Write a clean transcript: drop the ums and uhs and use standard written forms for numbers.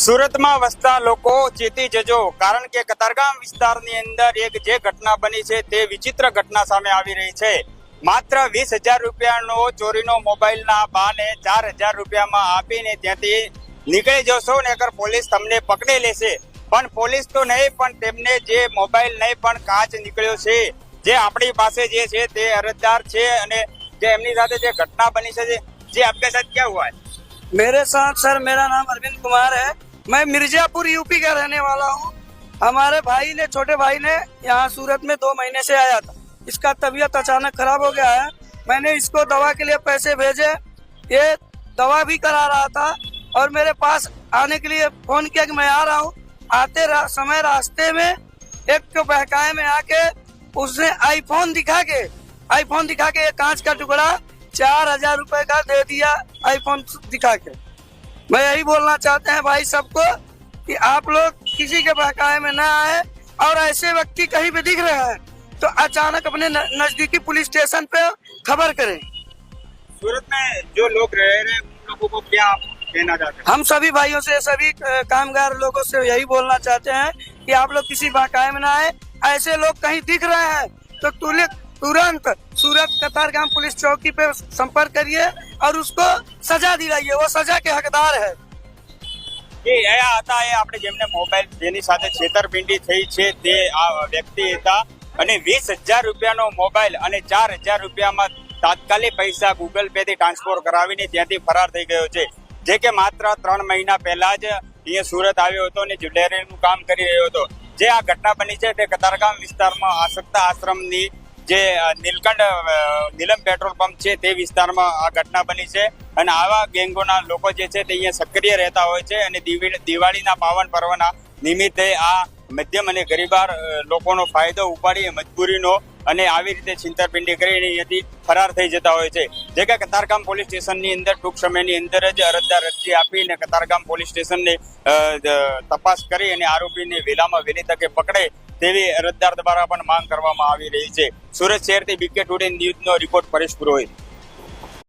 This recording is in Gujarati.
સુરતમાં વસતા લોકો ચેતી જજો, કારણ કે કતારગામ વિસ્તારની અંદર એક જે ઘટના બની છે તે વિચિત્ર ઘટના સામે આવી રહી છે। માત્ર 20,000 રૂપિયાનો ચોરીનો મોબાઈલના બહાને 4,000 રૂપિયામાં આપીને ત્યાંથી નીકળી જશો ને અગર પોલીસ તમને પકડી લેશે, પણ પોલીસ તો નહીં પણ તેમને જે મોબાઈલ નહીં પણ કાચ નીકળ્યો છે, જે આપણી પાસે જે છે તે અરજદાર છે અને જે એમની સાથે જે ઘટના બની છે જે આપके साथ क्या हुआ है? मेरे साथ सर, मेरा नाम अरविंद कुमार है। मैं मिर्जापुर यूपी का रहने वाला हूँ। हमारे भाई ने, छोटे भाई ने यहाँ सूरत में 2 महीने से आया था। इसका तबीयत अचानक खराब हो गया है। मैंने इसको दवा के लिए पैसे भेजे, ये दवा भी करा रहा था और मेरे पास आने के लिए फोन किया कि मैं आ रहा हूँ। आते समय रास्ते में एक तो बहकाए में आके उसने आईफोन दिखा के एक कांच का टुकड़ा 4,000 रुपए का दे दिया, आईफोन दिखा के। मैं यही बोलना चाहते हैं भाई सबको कि आप लोग किसी के बहकाए में ना आए और ऐसे व्यक्ति कहीं भी दिख रहे हैं तो अचानक अपने नजदीकी पुलिस स्टेशन पे खबर करें। सूरत में जो लोग रह रहे हैं उन लोगों को क्या आप कहना चाहते हैं? हम सभी भाइयों से, सभी कामगार लोगों से यही बोलना चाहते हैं कि आप लोग किसी बहकाए में ना आए। ऐसे लोग कहीं दिख रहे हैं तो तुरंत सूरत कतारगाम पुलिस चौकी पे संपर्क करिए और उसको सजा दिलाइए, वो सजा के हकदार है। એ આયા હતા એ આપણે જેમને મોબાઈલ જેની સાથે છેતરપિંડી થઈ છે તે આ વ્યક્તિ હતા અને 20,000 રૂપિયાનો મોબાઈલ અને 4,000 રૂપિયામાં તાત્કાલિક પૈસા ગૂગલ પે થી ટ્રાન્સફર કરાવીને ત્યાંથી ફરાર થઈ ગયો છે, જે કે માત્ર 3 મહિના પહેલા જ અહીંયા સુરત આવ્યો હતો અને જ્વેલરીનું કામ કરી રહ્યો હતો। જે આ ઘટના બની છે તે કતારગામ વિસ્તારમાં આસક્તા આશ્રમની જે નીલમ પેટ્રોલ પંપ છે તે વિસ્તારમાં આ ઘટના બની છે અને આવા ગેંગોના લોકો જે છે તે અહીંયા સક્રિય રહેતા હોય છે અને દિવાળીના પાવન પર્વના નિમિત્તે આ મધ્યમ અને ગરીબાર લોકોનો ફાયદો ઉપાડી મજબૂરીનો અને આવી રીતે છિંતરપિંડી કરીને અહીંયાથી ફરાર થઈ જતા હોય છે, જે કે કતારગામ પોલીસ સ્ટેશનની અંદર ટૂંક સમયની અંદર જ અરજદાર અરજી આપીને કતારગામ પોલીસ સ્ટેશનને તપાસ કરી અને આરોપીને વહેલામાં વહેલી તકે પકડે તેવી અરજદાર દ્વારા પણ માંગ કરવામાં આવી રહી છે। સુરત શહેરથી બીકે ટુડે ન્યૂઝનો રિપોર્ટ પરેશ પુરોહિત।